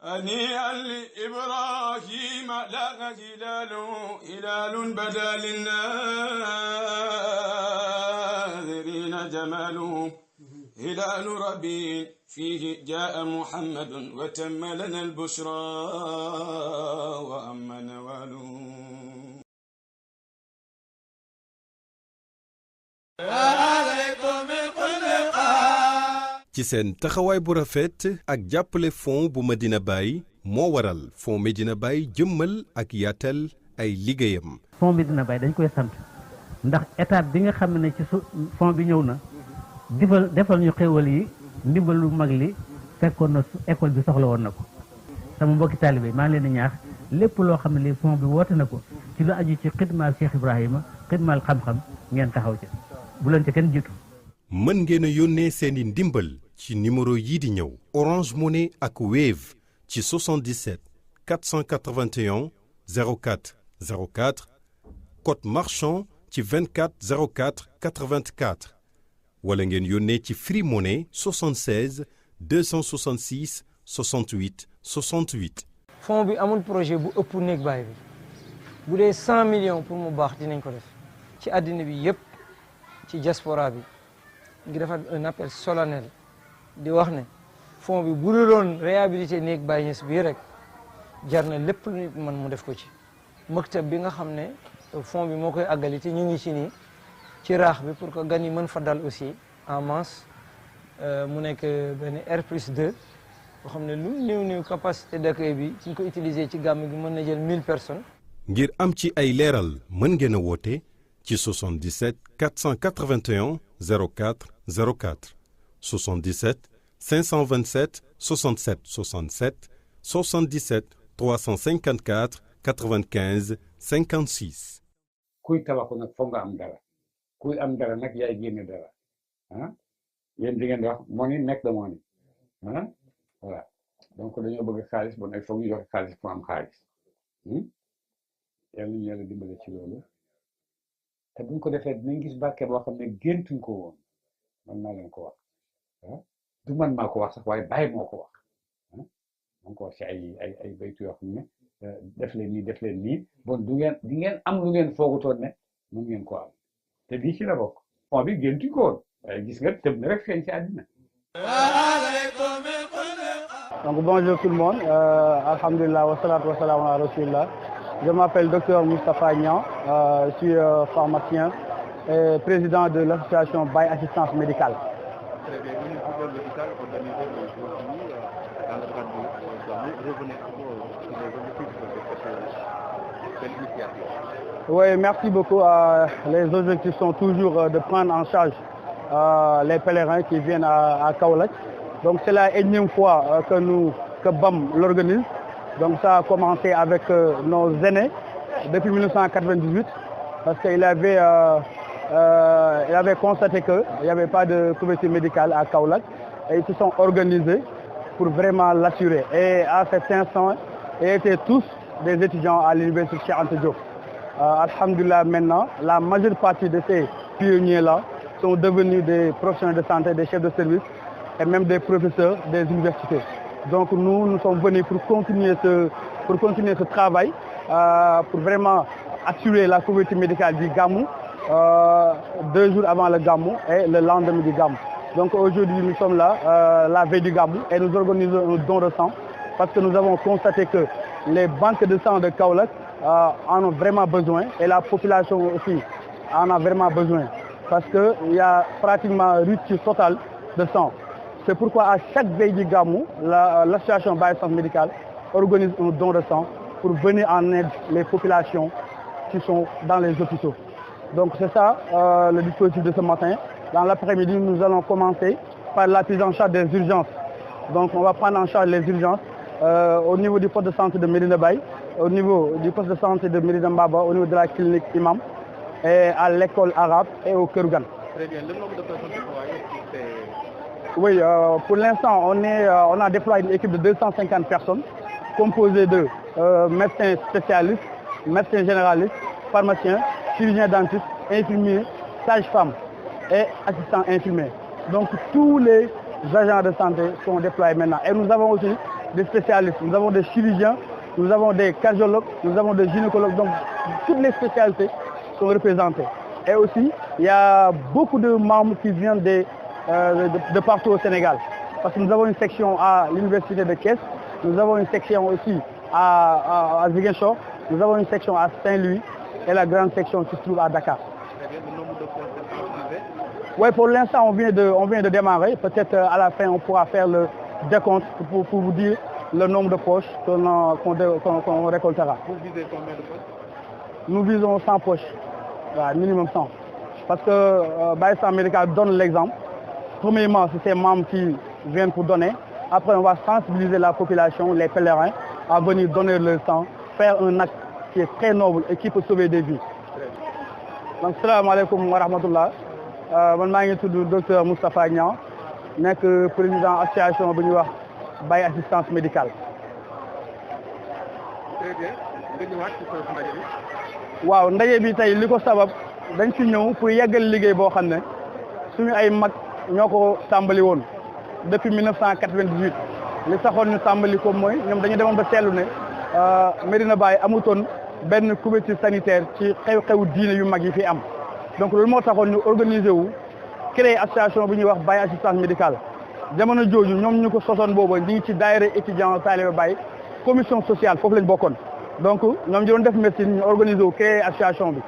هنيئا لإبراهيم لاغ هلال بدا للناظرين جماله هلال ربيع فيه جاء محمد وتم لنا البشرى وأما نواله ci seen taxawaay bu rafet ak jàppale fond bu Medina Baye moo waral fond Medina Baye jëmmal ak yaatal ay liggéeyam. fond Medina Baye dañ koy sant ndax étape bi nga xam ne ci fond bi ñëw na defal ñu xéwal yi ndimbal lu mag li fekkoon na école bi soxla woon na ko sama mbokki taalibe maa ngi leen di ñaax lépp loo xam ne li fond bi woote na ko ci lu aju ci xidmaal Cheikh Ibrahima xidmaal xam-xam ngeen taxaw ci bu leen ci kenn jiitu. mën ngeen a yónnee seeni ndimbal ci numéro yii di ñëw Orange Money ak Wave ci 77 481 04 04 code marchand ci 24 04 84 wala ngeen yónnee ci Free Money 76 266 68 68. fond bi amul projet bu ëpp néeg baay bi bu dee 100 millions pour mu baax dinañ ko def ci àddina bi yëpp ci diaspora bi ngi defar un appel solennel di wax ne fond bi bu doon réhabilité néeg Baye Niass bii rek jar na lépp lu nit man mu def ko ci maktab bi nga xam ne fond bi moo koy àggali te ñu ngi ci nii ci raax bi pour que gan yi mën fa dal aussi en masse mu nekk benn R+2 boo xam ne lu néew capacité d'accueil bi suñ ko utiliser ci gàmm gi mën na jël 1000 personnes. ngir am ci ay leeral mën ngeen a woote ci 77 481 04 04 77 527 67 67 77 354 95 56. kuy tabaxu nag foog nga am dara kuy am dara nag yaay génne dara ah yéen di ngeen di wax money nekk the money ah voilà donc dañoo bëgg xaalis bon ay foog ñu joxe xaalis pour am xaalis yàlla ñu yàlla dimbale ci loolu te buñ ko defee dinañ gis barke boo xam ne géntuñ ko woon man maa leen ko wax ah du man maa ko wax sax waaye bàyyi moo ko wax ah moo ko wax ci ay baytu yoo xam ne def leen nii bon di ngeen am lu ngeen foogutoon ne mën ngeen ko am te bii ci la bokk fond bi géntuñ ko woon waaye gis nga tëb na rek feeñ ci àddina. Donc bonjour tout le monde, alhamdulillah wa salatu wa salam ala rasulillah. Je m'appelle Dr Moustapha Niang, je suis pharmacien et président de l'association Baye Assistance Médicale. Très bien, une nouvelle médicale organisée aujourd'hui dans le cadre de revenir sur les objectifs de cette initiative. Oui, merci beaucoup. Les objectifs sont toujours de prendre en charge les pèlerins qui viennent à Kaolack. Donc c'est la énième fois que BAM l'organise. Donc ça a commencé avec nos aînés depuis 1998 parce qu'il avait constaté qu'il n'y avait pas de couverture médicale à Kaolack et ils se sont organisés pour vraiment l'assurer. Et à cet instant, ils étaient tous des étudiants à l'université Cheikh Anta Diop. Alhamdulillah, maintenant, la majeure partie de ces pionniers-là sont devenus des professionnels de santé, des chefs de service et même des professeurs des universités. Donc nous sommes venus pour continuer ce travail, pour vraiment assurer la couverture médicale du Gamou, 2 jours avant le Gamou et le lendemain du Gamou. Donc aujourd'hui nous sommes là, la veille du Gamou, et nous organisons un don de sang parce que nous avons constaté que les banques de sang de Kaolack en ont vraiment besoin et la population aussi en a vraiment besoin parce qu'il y a pratiquement rupture totale de sang. C'est pourquoi à chaque veille du Gamou, l'association Baye Assistance Médicale organise un don de sang pour venir en aide les populations qui sont dans les hôpitaux. Donc c'est ça le dispositif de ce matin. Dans l'après-midi, nous allons commencer par la prise en charge des urgences. Donc on va prendre en charge les urgences au niveau du poste de santé de Medina Baye, au niveau du poste de santé de Medina Mbaba, au niveau de la clinique Imam, et à l'école arabe et au Kerougan. Très bien. Le nombre de personnes déployées, c'est... Oui, pour l'instant, on a déployé une équipe de 250 personnes composée de médecins spécialistes, médecins généralistes, pharmaciens, chirurgiens dentistes, infirmiers, sages-femmes et assistants infirmiers. Donc tous les agents de santé sont déployés maintenant. Et nous avons aussi des spécialistes. Nous avons des chirurgiens, nous avons des cardiologues, nous avons des gynécologues. Donc, toutes les spécialités sont représentées. Et aussi, il y a beaucoup de membres qui viennent de partout au Sénégal. Parce que nous avons une section à l'université de Thiès, nous avons une section aussi à Ziguinchor, nous avons une section à Saint-Louis et la grande section qui se trouve à Dakar. Oui, pour l'instant, on vient de démarrer. Peut-être à la fin, on pourra faire le décompte pour vous dire le nombre de poches qu'on récoltera. Vous visez combien de poches? Nous visons 100 poches, minimum 100. Parce que Baye Sam Médical donne l'exemple. Premièrement, c'est ces membres qui viennent pour donner. Après, on va sensibiliser la population, les pèlerins, à venir donner leur sang, faire un acte qui est très noble et qui peut sauver des vies. Donc, salam alaikum wa rahmatullah. Je suis le docteur Moustapha Niang, président de l'association Baye Assistance Médicale. Très bien. waaw ndaje bi tey li ko sabab dañ ci ñëw pour yeggal liggéey boo xam ne suñu ay mag ñoo ko tàmbali woon depuis 1998 li saxoon ñu tàmbali ko mooy ñoom dañu demoon ba seetlu ne Medina Baye amutoon benn couverture sanitaire ci xew-xewu diine yu mag yi fi am donc loolu moo taxoon ñu organiser wu créer association bu ñuy wax Baye Assistance Médicale jamono jooju ñoom ñu ko sosoon booba ñu ngi ci daayira étudiant Talibé Baye commission sociale foofu lañ bokkoon donc ñoom ñu doon def médecine ñu organiser wu créer association bi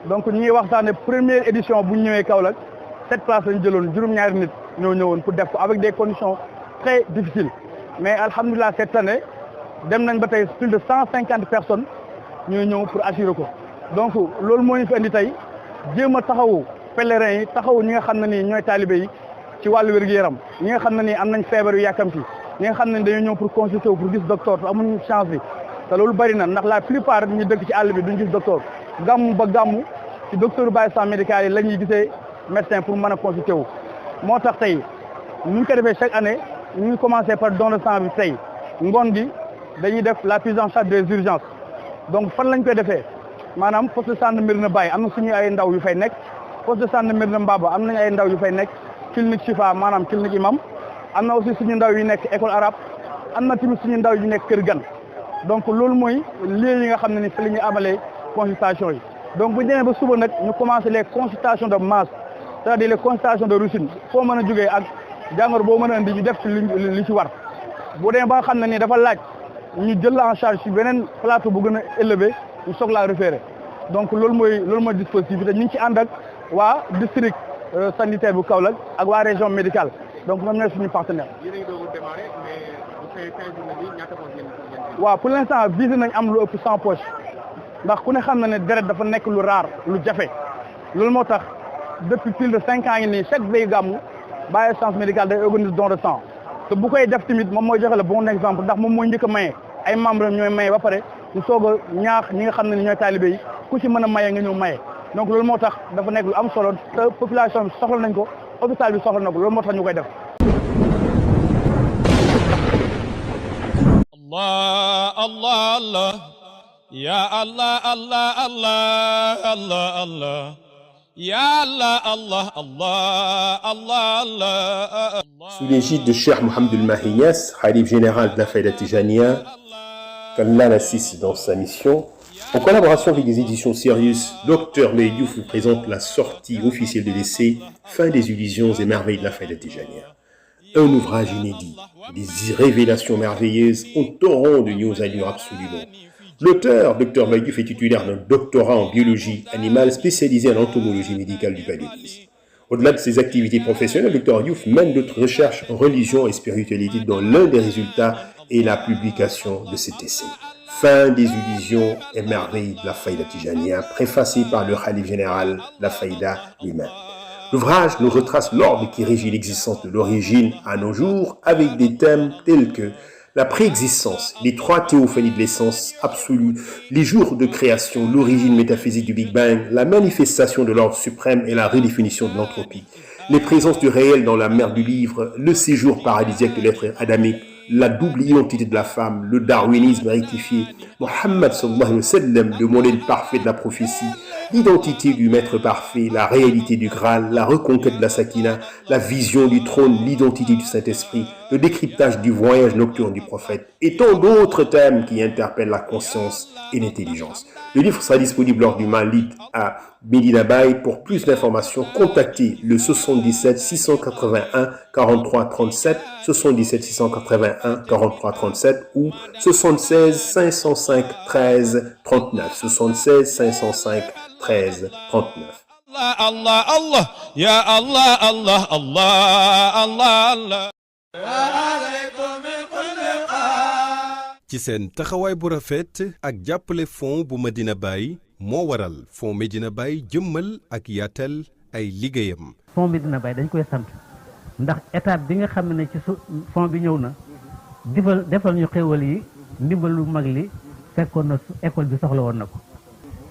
donc ñu ngi waxtaane première édition bu ñu ñëwee Kaolack 7 places lañu jëloon juróom-ñaari nit ñoo ñëwoon pour def ko avec des conditions très difficiles mais alhamdulilah cette année dem nañ ba tey plus de 150 personnes ñooy ñëw pour assurer ko donc loolu moo ñu fi indi tey jéem a taxawu pèlerins yi taxawu ñi nga xam ne nii ñooy talibé yi ci wàllu wér-gu-yaram ñi nga xam ne nii am nañ feebar yu yàkkamti ñi nga xam ne dañoo ñëw pour consulter wu pour gis docteur te amuñu chance bi te loolu bari na ndax la plupart ñu dëkk ci àll bi duñ gis docteur gàmmu ba gàmmu ci docteur Baye Sam Médical yi la ñuy gisee médecin pour mën a consulter wu. moo tax tey ñu ngi ko defee chaque année ñu ngi commencé par don de sang bi tey ngoon gi dañuy def la prise en charge des urgences donc fan lañ koy defee maanaam poste de santé Medina Baye am na suñu ay ndaw yu fay nekk poste de santé Medina Mbaba am nañu ay ndaw yu fay nekk clinique Chifa maanaam clinique imam am na aussi suñu ndaw yu nekk école arabe am na tamit suñu ndaw yu nekk Kër Gan donc loolu mooy lieu yi nga xam ne ni fi la ñuy amalee consultation yi donc bu ñu demee ba suba nag ñu commencé les consultations de masse c'est-à-dire les consultations de routine foo mën a jógee ak jàngoro boo mën a indi ñu def ci li ci war bu demee ba nga xam ne ni dafa laaj ñu jël la en charge ci beneen plateau bu gën a élevé ñu soog laa référé donc loolu mooy dispositif bi te ñu ngi ci ànd ak waa district sanitaire bu Kaolack ak waa région médicale donc ñoom ñooy suñu partenaire. waaw pour l'instant visé nañ am lu ëpp 100 poches ndax ku ne xam na ne deret dafa nekk lu rare lu jafe loolu moo tax depuis plus de 5 ans ngi nii chaque veille gàmmu Baye Assistance Médicale day organise don de sang te bu koy def tamit moom mooy joxe le bon exemple ndax moom mooy njëkk a maye ay membres ñooy maye ba pare ñu soog a ñaax ñi nga xam ne ni ñooy talibé yi ku ci mën a maye nga ñëw maye donc loolu moo tax dafa nekk lu am solo te population bi soxla nañ ko hôpital bi soxla na ko loolu moo tax ñu koy def. Allah Allah Allah ya Allah Allah Allah Allah Allah ya Allah Allah Allah Allah Allah. Sous l'égide de Cheikh Mohamed Mahi Niasse, Khalif général de la Faïda Tijaniyya, qu'Allah l'assiste dans sa mission, en collaboration avec les éditions Sirius, Dr Mbaye Diouf vous présente la sortie officielle de l'essai Fin des illusions et merveilles de la Faïda Tijaniyya. Un ouvrage inédit, des révélations merveilleuses, un torrent de news à lire absolument. L'auteur, Dr Mbaye Diouf, est titulaire d'un doctorat en biologie animale spécialisé en entomologie médicale du paludisme. Au-delà de ses activités professionnelles, Dr Diouf mène d'autres recherches en religion et spiritualité dont l'un des résultats est la publication de cet essai. Fin des illusions et merveilles de la Faïda Tijaniyya, préfacé par le Khalif général de la Faïda lui-même. L'ouvrage nous retrace l'ordre qui régit l'existence de l'origine à nos jours avec des thèmes tels que la préexistence, les 3 théophanies de l'essence absolue, les jours de création, l'origine métaphysique du Big Bang, la manifestation de l'ordre suprême et la redéfinition de l'entropie, les présences du réel dans la mer du livre, le séjour paradisiaque de l'être adamique, la double identité de la femme, le darwinisme rectifié, Mohammed sallallahu alayhi wa sallam, le modèle parfait de la prophétie, l'identité du maître parfait, la réalité du Graal, la reconquête de la Sakina, la vision du trône, l'identité du Saint-Esprit, le décryptage du voyage nocturne du prophète et tant d'autres thèmes qui interpellent la conscience et l'intelligence. Le livre sera disponible lors du Maalid à Medina Baye. Pour plus d'informations, contactez le 77 681 43 37, 77 681 43 37 ou 76 505 13 39, 76 505 13 39. Allah Allah ya Allah Allah Allah Allah Allah. ci seen taxawaay bu rafet ak jàppale fond bu Medina Baye moo waral fond Medina Baye jëmmal ak yaatal ay liggéeyam. fond Medina Baye dañ koy sant ndax étape bi nga xam ne ci fond bi ñëw na defal ñu xéewal yi ndimbal lu mag li fekkoon na école bi soxla woon na ko.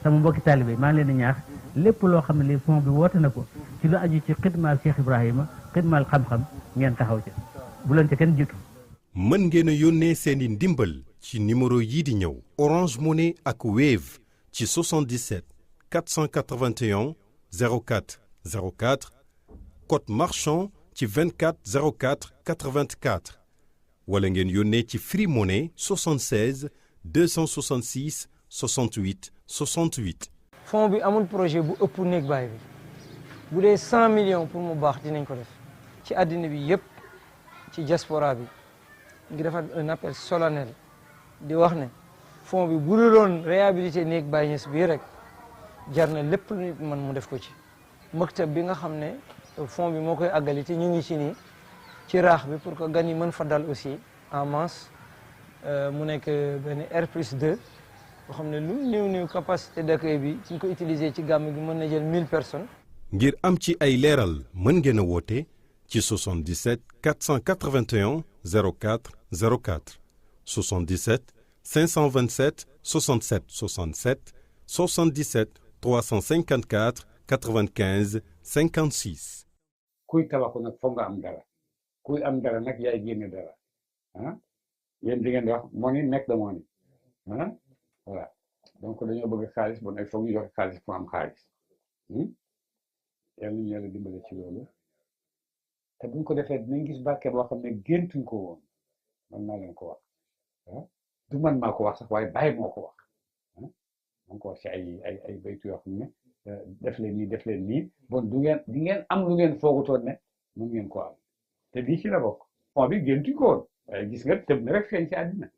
sama mbokki taalibe maa ngi leen di ñaax lépp loo xam ne li fond bi woote na ko ci lu aju ci xidmaal Cheikh Ibrahima xidmaal xam-xam ngeen taxaw ca bu leen ca kenn jiitu. mën ngeen a yónnee seeni ndimbal ci numéro yii di ñëw Orange Money ak Wave ci 77 481 04 04 code marchand ci 24 04 84 wala ngeen yónnee ci Free Money 76 266 68 68. fond bi amul projet bu ëpp néeg baay bi bu dee 100 millions pour mu baax dinañ ko def ci àddina bi yëpp ci diaspora bi ngi defar un appel solennel di wax ne fond bi bu doon réhabilité néeg Baay Ñas bii rek jar na lépp lu nit man mu def ko ci maktab bi nga xam ne fond bi moo koy àggali te ñu ngi ci nii ci raax bi pour que gan yi mën fa dal aussi en masse mu nekk benn R+2 boo xam ne lu néew capacité d'accueil bi suñ ko utiliser ci gàmm gi mën na jël 1000 personnes. ngir am ci ay leeral mën ngeen a woote ci 77 481 04 04 77 527 67 67 77 354 95 56. kuy tabaxu nag foog nga am dara kuy am dara nag yaay génne dara ah yéen di ngeen di wax money make the money ah voilà donc dañoo bëgg xaalis bon il faut ñu joxe xaalis pour am xaalis yàlla ñu yàlla dimbale ci loolu te buñ ko defee dinañ gis barke boo xam ne géntuñ ko woon man naa leen ko wax ah du man maa ko wax sax waaye bàyyi moo ko wax ah moo ko wax ci ay baytu yoo xam ne def leen nii bon di ngeen am lu ngeen foogutoon ne mun ngeen ko am te lii ci la bokk fond bi géntuñ ko woon waaye gis nga tëb na rek feeñ ci àddina